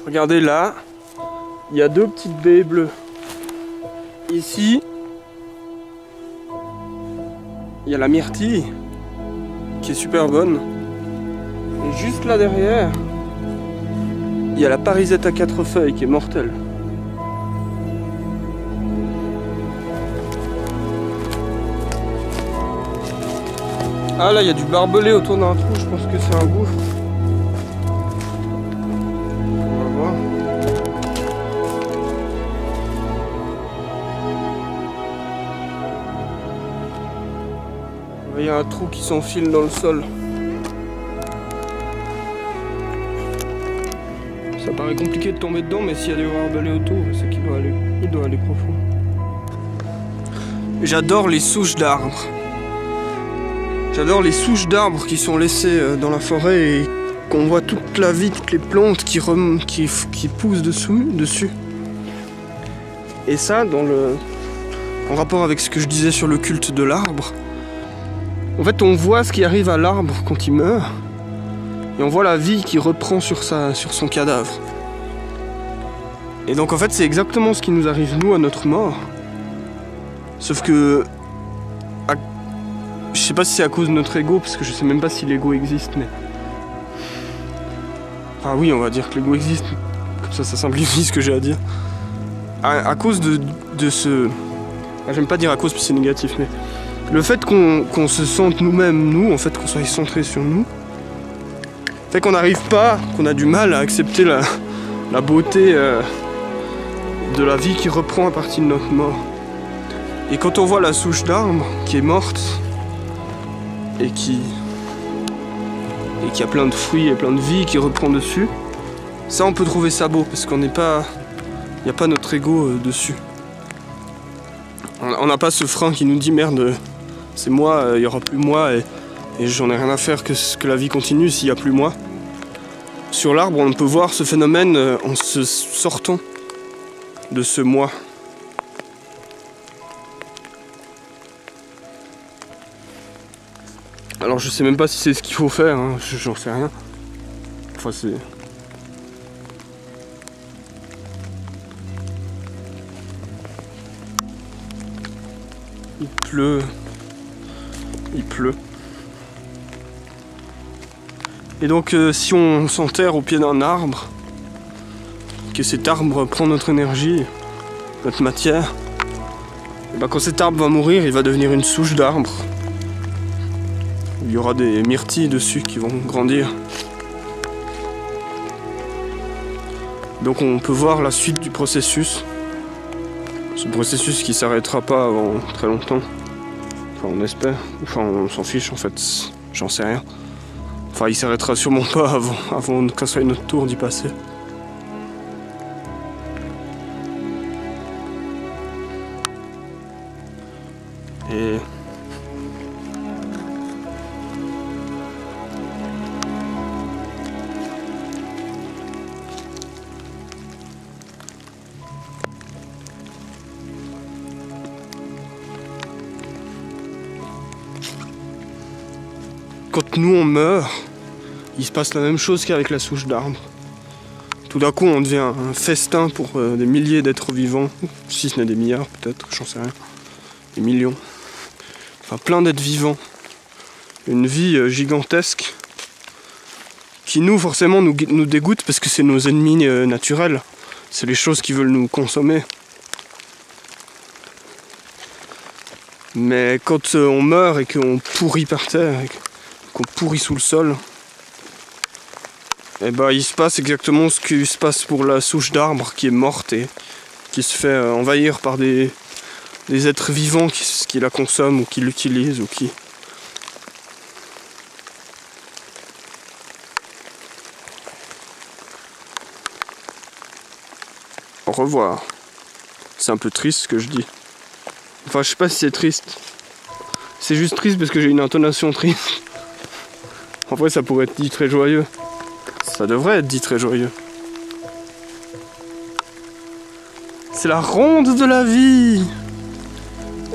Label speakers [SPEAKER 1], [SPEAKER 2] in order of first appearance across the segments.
[SPEAKER 1] Regardez là, il y a 2 petites baies bleues. Ici, il y a la myrtille qui est super bonne. Et juste là derrière, il y a la parisette à 4 feuilles qui est mortelle. Ah là, il y a du barbelé autour d'un trou, je pense que c'est un gouffre. On va voir. Il y a un trou qui s'enfile dans le sol. Ça paraît compliqué de tomber dedans, mais s'il y a du barbelé autour, c'est qu'il doit aller profond. J'adore les souches d'arbres. J'adore les souches d'arbres qui sont laissées dans la forêt et qu'on voit toute la vie, toutes les plantes qui poussent dessus. Et ça, en rapport avec ce que je disais sur le culte de l'arbre, en fait on voit ce qui arrive à l'arbre quand il meurt, et on voit la vie qui reprend sur son cadavre. Et donc en fait c'est exactement ce qui nous arrive nous à notre mort. Sauf que... Je sais pas si c'est à cause de notre ego, parce que je sais même pas si l'ego existe, mais... Enfin oui, on va dire que l'ego existe, comme ça simplifie ce que j'ai à dire. À cause de ce... J'aime pas dire à cause parce que c'est négatif, mais... Le fait qu'on se sente nous-mêmes, en fait, qu'on soit centré sur nous, fait qu'on n'arrive pas, qu'on a du mal à accepter la beauté de la vie qui reprend à partir de notre mort. Et quand on voit la souche d'arbre qui est morte, et qui a plein de fruits et plein de vie qui reprend dessus, ça on peut trouver ça beau, parce qu'on n'est pas... Il n'y a pas notre ego dessus. On n'a pas ce frein qui nous dit merde, c'est moi, il n'y aura plus moi, et j'en ai rien à faire que la vie continue s'il n'y a plus moi. Sur l'arbre, on peut voir ce phénomène en se sortant de ce moi. Alors je sais même pas si c'est ce qu'il faut faire, hein. J'en sais rien. Enfin c'est... Il pleut. Il pleut. Et donc si on s'enterre au pied d'un arbre, que cet arbre prend notre énergie, notre matière, et ben quand cet arbre va mourir, il va devenir une souche d'arbre. Il y aura des myrtilles dessus qui vont grandir. Donc on peut voir la suite du processus. Ce processus qui s'arrêtera pas avant très longtemps. Enfin on espère. Enfin on s'en fiche en fait. J'en sais rien. Enfin il s'arrêtera sûrement pas avant que ça soit notre tour d'y passer. Et... Quand nous on meurt, il se passe la même chose qu'avec la souche d'arbre. Tout d'un coup on devient un festin pour des milliers d'êtres vivants, si ce n'est des milliards peut-être, j'en sais rien. Des millions. Enfin plein d'êtres vivants. Une vie gigantesque qui nous forcément nous dégoûte parce que c'est nos ennemis naturels. C'est les choses qui veulent nous consommer. Mais quand on meurt et qu'on pourrit par terre, qu'on pourrit sous le sol, et ben il se passe exactement ce qui se passe pour la souche d'arbre qui est morte et qui se fait envahir par des êtres vivants qui la consomment ou qui l'utilisent ou qui... Au revoir. C'est un peu triste ce que je dis. Enfin je sais pas si c'est triste. C'est juste triste parce que j'ai une intonation triste. En vrai ça pourrait être dit très joyeux. Ça devrait être dit très joyeux. C'est la ronde de la vie.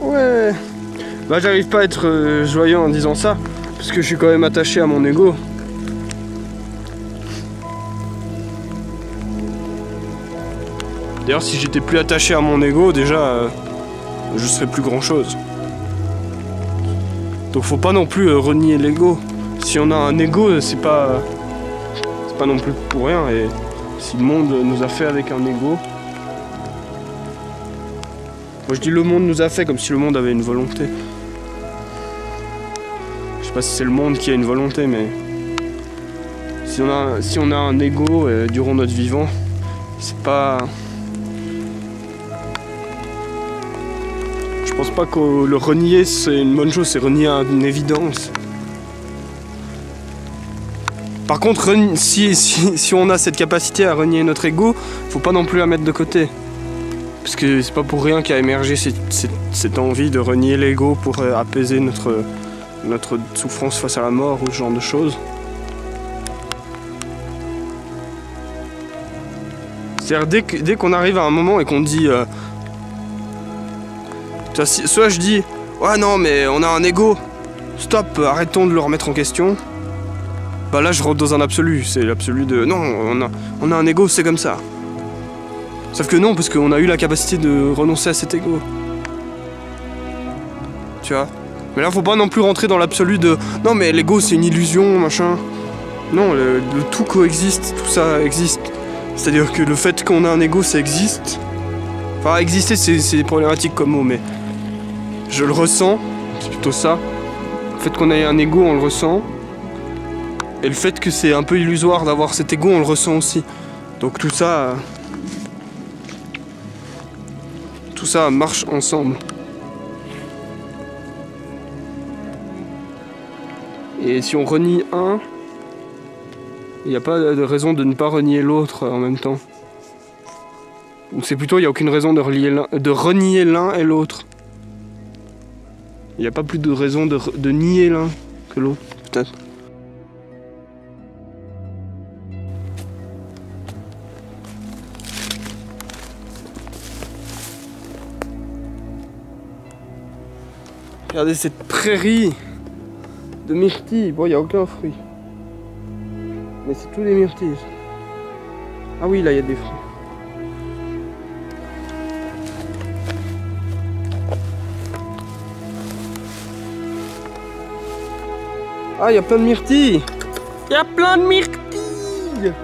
[SPEAKER 1] Ouais. Bah j'arrive pas à être joyeux en disant ça, parce que je suis quand même attaché à mon ego. D'ailleurs, si j'étais plus attaché à mon ego, déjà, je serais plus grand chose. Donc faut pas non plus renier l'ego. Si on a un ego, c'est pas non plus pour rien. Et si le monde nous a fait avec un ego... Moi je dis le monde nous a fait comme si le monde avait une volonté. Je sais pas si c'est le monde qui a une volonté, mais... Si on a un ego durant notre vivant, c'est pas... Je pense pas que le renier c'est une bonne chose, c'est renier une évidence. Par contre, si on a cette capacité à renier notre ego, faut pas non plus la mettre de côté. Parce que c'est pas pour rien qu'a émergé cette envie de renier l'ego pour apaiser notre souffrance face à la mort ou ce genre de choses. C'est-à-dire dès qu'on arrive à un moment et qu'on dit... soit je dis ouais non mais on a un ego, stop, arrêtons de le remettre en question. Bah là je rentre dans un absolu, c'est l'absolu de non, on a un ego, c'est comme ça. Sauf que non, parce qu'on a eu la capacité de renoncer à cet ego. Tu vois. Mais là faut pas non plus rentrer dans l'absolu de non mais l'ego c'est une illusion, machin. Non, le tout coexiste, tout ça existe. C'est-à-dire que le fait qu'on a un ego ça existe. Enfin exister c'est problématique comme mot, mais je le ressens, c'est plutôt ça. Le fait qu'on ait un ego on le ressent. Et le fait que c'est un peu illusoire d'avoir cet ego, on le ressent aussi. Donc tout ça marche ensemble. Et si on renie un, il n'y a pas de raison de ne pas renier l'autre en même temps. Ou c'est plutôt, il n'y a aucune raison de renier l'un et l'autre. Il n'y a pas plus de raison de nier l'un que l'autre, peut-être. Regardez cette prairie de myrtilles. Bon, il n'y a aucun fruit. Mais c'est tous des myrtilles. Ah oui, là, il y a des fruits. Ah, il y a plein de myrtilles. Il y a plein de myrtilles.